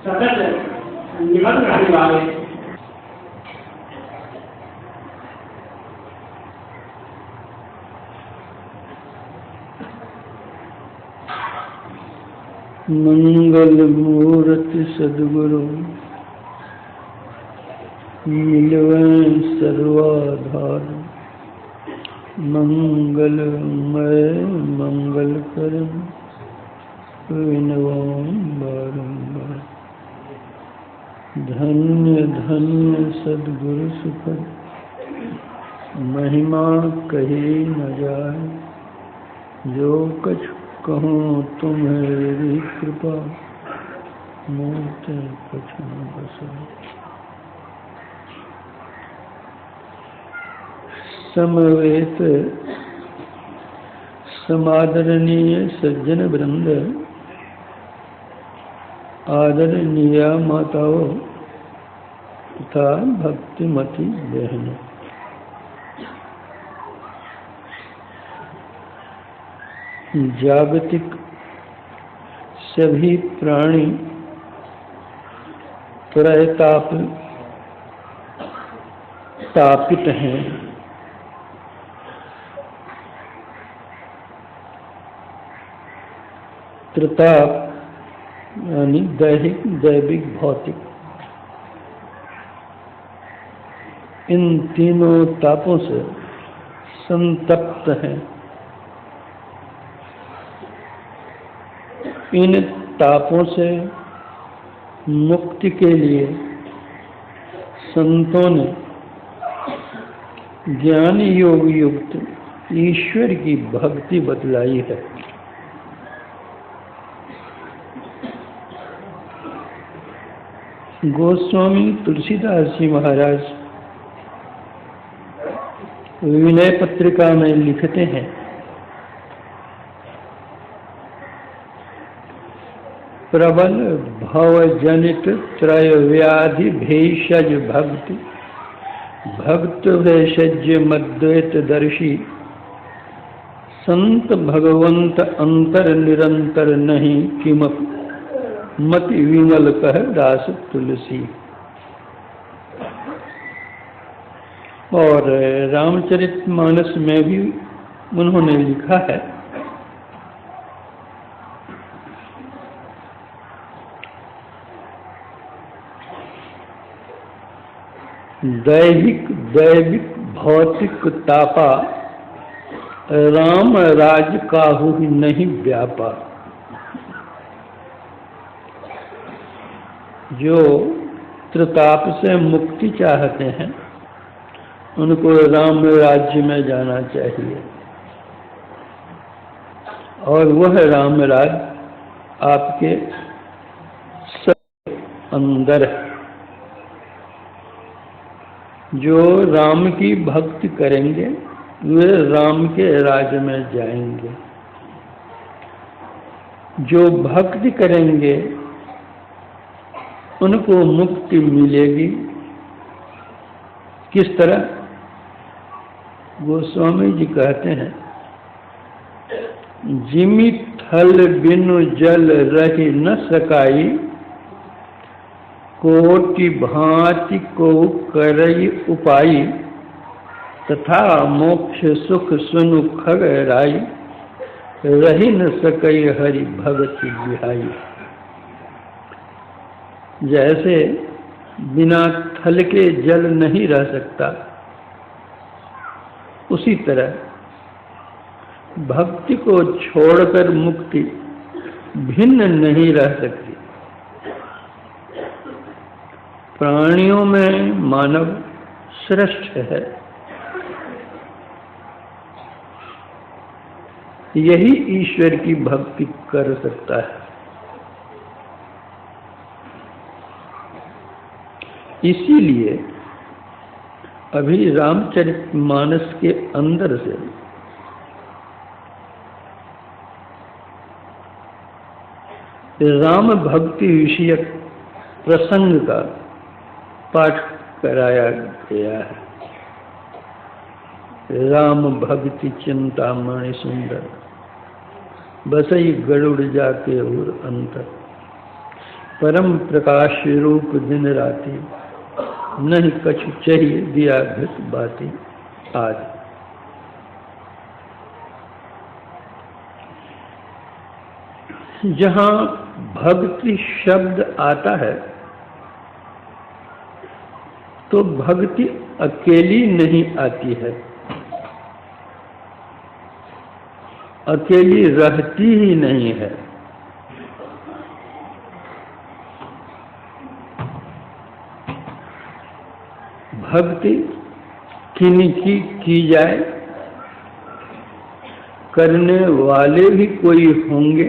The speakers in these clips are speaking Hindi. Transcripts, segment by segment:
सतत निबद्ध रहने वाले मंगल मूर्ति सद्गुरु मिलवें सर्वाधार। मंगलमय मंगल करम विनवाम बारंबार। धन्य धन्य सद्गुरु सुखद महिमा कही न जाए। जो कछ कहूँ तुम्हारी कृपा मूर्ति कछ न बसाए। समवेत समादरणीय सज्जन वृंद, आदरणीय माताओं तथा भक्तिमती बहनों, जागतिक सभी प्राणी त्रैताप तापित हैं। त्रिताप यानी दैहिक, दैविक, भौतिक, इन तीनों तापों से संतप्त हैं। इन तापों से मुक्ति के लिए संतों ने ज्ञान योग युक्त ईश्वर की भक्ति बतलाई है। गोस्वामी तुलसीदास जी महाराज विनय पत्रिका में लिखते हैं, प्रबल भवजनित त्रय व्याधि भेषज भक्ति, भक्त भेषज मद्वैत दर्शी, संत भगवंत अंतर निरंतर नहीं किमपि, मति विमल कह दास तुलसी। और रामचरितमानस में भी उन्होंने लिखा है, दैहिक दैविक भौतिक तापा, राम राज काहू नहीं व्यापा। जो त्रिताप से मुक्ति चाहते हैं उनको राम राज्य में जाना चाहिए, और वह राम राज आपके सब अंदर है। जो राम की भक्ति करेंगे वे राम के राज्य में जाएंगे। जो भक्ति करेंगे उनको मुक्ति मिलेगी। किस तरह? गोस्वामी जी कहते हैं, जिमि थल बिनु जल रही न सकाई, कोटि भांति को करई उपाई, तथा मोक्ष सुख सुनु खग राई, रही न सकई हरि भगति बिहाई। जैसे बिना थल के जल नहीं रह सकता, उसी तरह भक्ति को छोड़कर मुक्ति भिन्न नहीं रह सकती। प्राणियों में मानव श्रेष्ठ है। यही ईश्वर की भक्ति कर सकता है। इसीलिए अभी रामचरितमानस के अंदर से राम भक्ति विषयक प्रसंग का पाठ कराया गया है। राम भक्ति चिंतामणि सुंदर, बसई गरुड़ जाके और अंतर, परम प्रकाश रूप दिन राती, नहीं कछु चाहिए दिया घट बाती आज। जहां भक्ति शब्द आता है तो भक्ति अकेली नहीं आती है, अकेली रहती ही नहीं है। भक्ति किनकी की जाए, करने वाले भी कोई होंगे,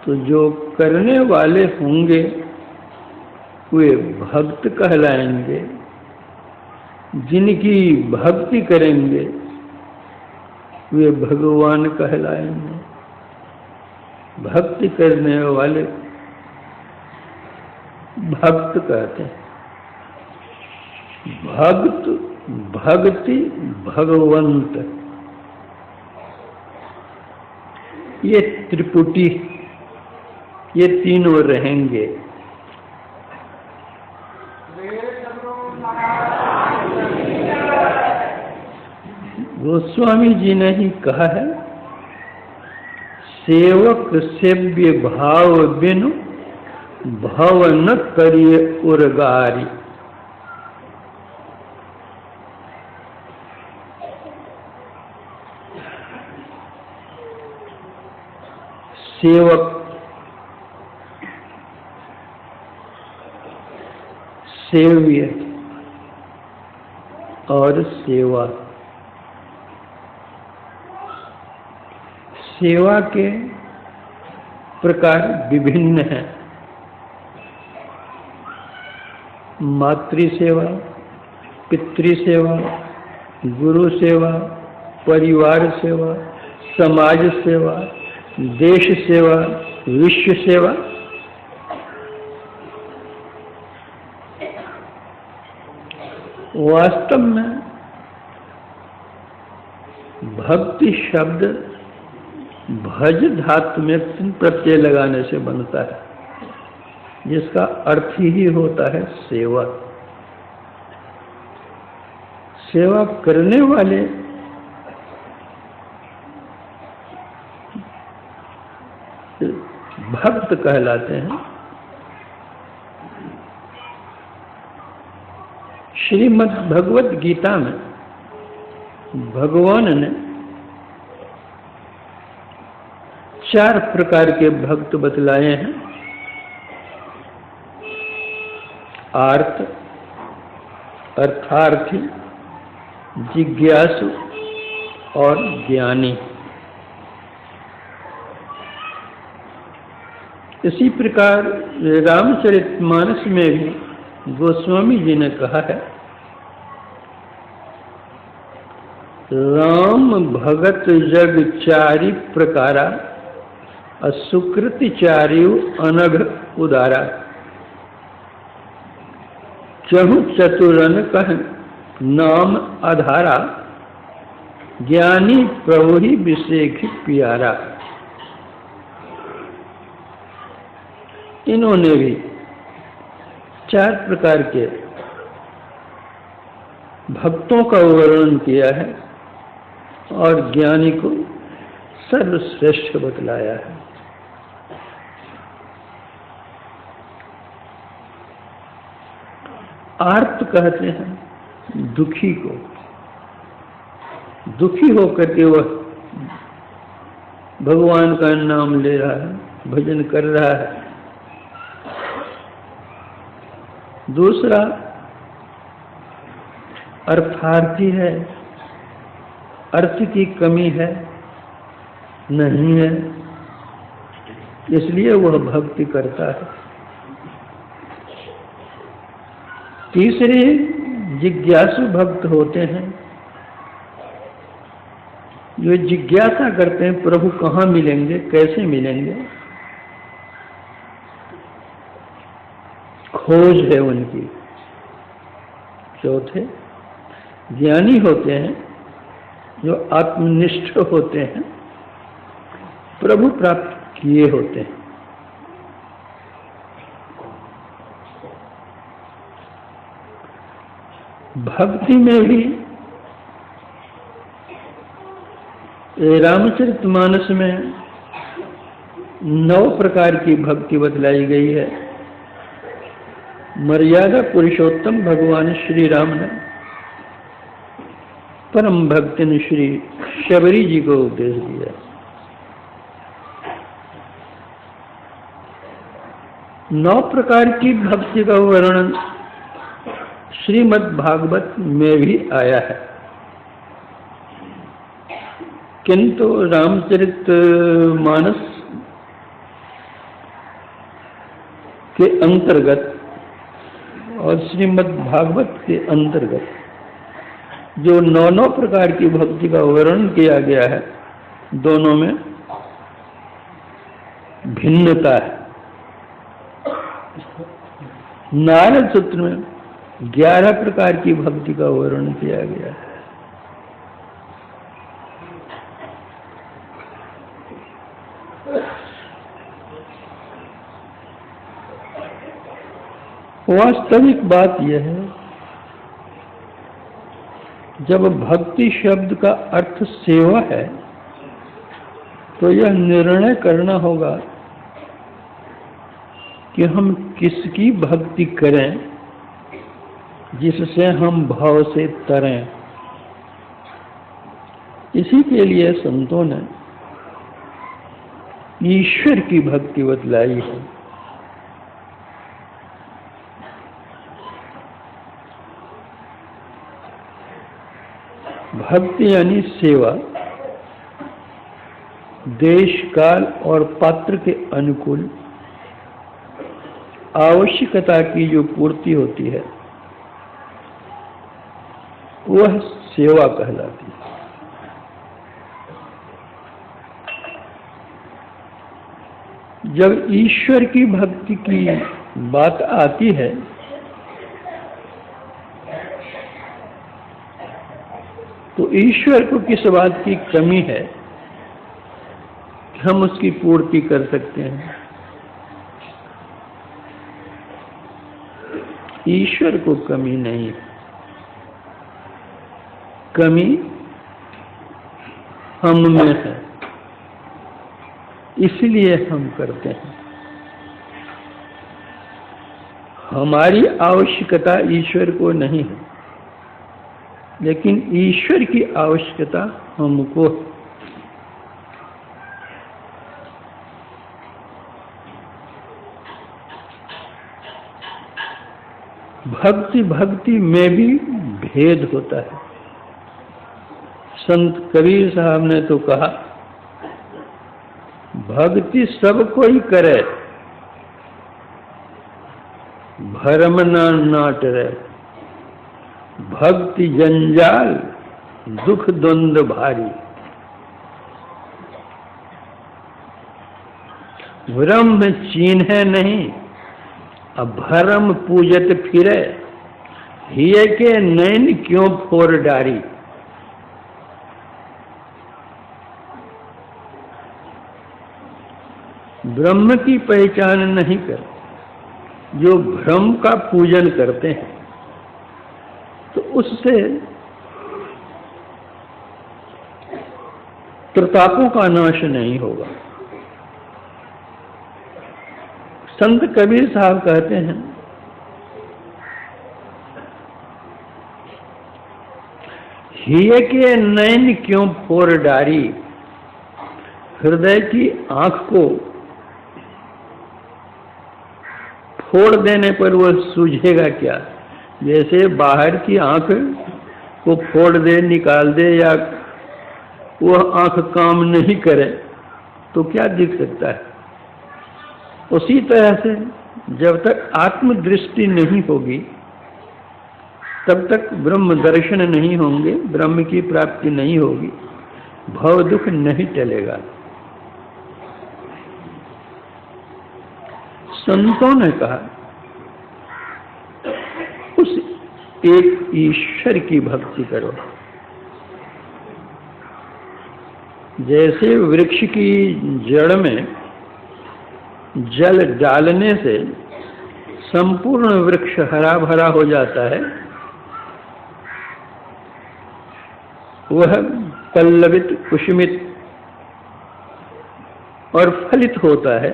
तो जो करने वाले होंगे वे भक्त कहलाएंगे, जिनकी भक्ति करेंगे वे भगवान कहलाएंगे। भक्ति करने वाले भक्त कहते हैं। भक्त, भक्ति, भगवंत, ये त्रिपुटी, ये तीनों रहेंगे। गोस्वामी जी ने ही कहा है, सेवक सेव्य भाव बिनु भव न करिए उर्गारी। सेवक, सेव्य और सेवा। सेवा के प्रकार विभिन्न हैं। मातृ सेवा, पितृ सेवा, गुरु सेवा, परिवार सेवा, समाज सेवा, देश सेवा, विश्व सेवा। वास्तव में भक्ति शब्द भज धातु में प्रत्यय लगाने से बनता है, जिसका अर्थ ही होता है सेवा। सेवा करने वाले भक्त कहलाते हैं। श्रीमद् भगवत गीता में भगवान ने 4 प्रकार के भक्त बतलाए हैं। आर्त, अर्थार्थी, जिज्ञासु और ज्ञानी। इसी प्रकार रामचरितमानस में भी गोस्वामी जी ने कहा है, राम भगत जग 4 प्रकारा, असुकृति 4 अनघ उदारा। चहु चतुरन कह नाम आधारा, ज्ञानी प्रभु ही विषेख प्यारा। इन्होंने भी 4 प्रकार के भक्तों का वर्णन किया है और ज्ञानी को सर्वश्रेष्ठ बतलाया है। आर्त कहते हैं दुखी को। दुखी होकर के वह भगवान का नाम ले रहा है, भजन कर रहा है। दूसरा अर्थार्थी है, अर्थ की कमी है, नहीं है, इसलिए वह भक्ति करता है। तीसरे जिज्ञासु भक्त होते हैं, जो जिज्ञासा करते हैं प्रभु कहाँ मिलेंगे, कैसे मिलेंगे, खोज है उनकी। चौथे ज्ञानी होते हैं, जो आत्मनिष्ठ होते हैं, प्रभु प्राप्त किए होते हैं। भक्ति में भी रामचरितमानस में 9 प्रकार की भक्ति बतलाई गई है। मर्यादा पुरुषोत्तम भगवान श्री राम ने परम भक्ति ने श्री शबरी जी को उपदेश दिया। 9 प्रकार की भक्ति का वर्णन श्रीमद् भागवत में भी आया है, किंतु रामचरितमानस के अंतर्गत और श्रीमद् भागवत के अंतर्गत जो 9 प्रकार की भक्ति का वर्णन किया गया है, दोनों में भिन्नता है। नारद सूत्र में 11 प्रकार की भक्ति का वर्णन किया गया है। वास्तविक बात यह है, जब भक्ति शब्द का अर्थ सेवा है तो यह निर्णय करना होगा कि हम किसकी भक्ति करें जिससे हम भाव से तरें। इसी के लिए संतों ने ईश्वर की भक्ति बतलाई है। भक्ति यानी सेवा देश काल और पात्र के अनुकूल आवश्यकता की जो पूर्ति होती है वह सेवा कहलाती है। जब ईश्वर की भक्ति की बात आती है तो ईश्वर को किस बात की कमी है कि हम उसकी पूर्ति कर सकते हैं? ईश्वर को कमी नहीं है, कमी हम में है, इसलिए हम करते हैं। हमारी आवश्यकता ईश्वर को नहीं है, लेकिन ईश्वर की आवश्यकता हमको है। भक्ति भक्ति में भी भेद होता है। संत कबीर साहब ने तो कहा, भक्ति सब कोई करे, भरम न नाट रे, भक्ति जंजाल दुख द्वंद भारी। ब्रह्म चीन्हे नहीं, अब भरम पूजत फिरे, हिये के नैन क्यों फोर डारी। ब्रह्म की पहचान नहीं कर, जो भ्रम का पूजन करते हैं तो उससे प्रतापों का नाश नहीं होगा। संत कबीर साहब कहते हैं, हिये के नैन क्यों फोर डारी। हृदय की आंख को फोड़ देने पर वह सूझेगा क्या? जैसे बाहर की आंख को फोड़ दे, निकाल दे, या वह आंख काम नहीं करे तो क्या दिख सकता है? उसी तरह से जब तक आत्मदृष्टि नहीं होगी तब तक ब्रह्म दर्शन नहीं होंगे, ब्रह्म की प्राप्ति नहीं होगी, भव दुख नहीं टलेगा। संतों ने कहा, उस एक ईश्वर की भक्ति करो जैसे वृक्ष की जड़ में जल डालने से संपूर्ण वृक्ष हरा भरा हो जाता है, वह पल्लवित, कुसुमित और फलित होता है,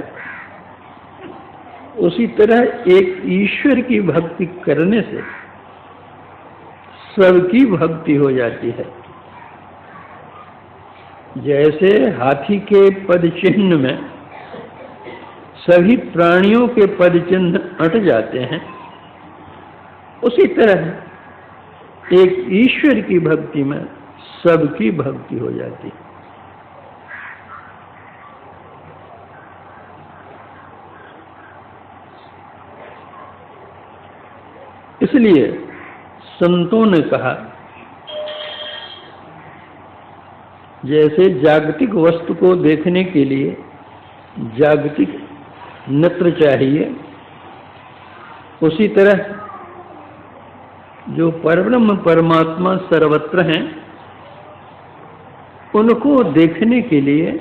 उसी तरह एक ईश्वर की भक्ति करने से सबकी भक्ति हो जाती है। जैसे हाथी के पद चिन्ह में सभी प्राणियों के पद चिन्ह अट जाते हैं, उसी तरह एक ईश्वर की भक्ति में सबकी भक्ति हो जाती है। इसलिए संतों ने कहा, जैसे जागतिक वस्तु को देखने के लिए जागतिक नेत्र चाहिए, उसी तरह जो परब्रह्म परमात्मा सर्वत्र हैं, उनको देखने के लिए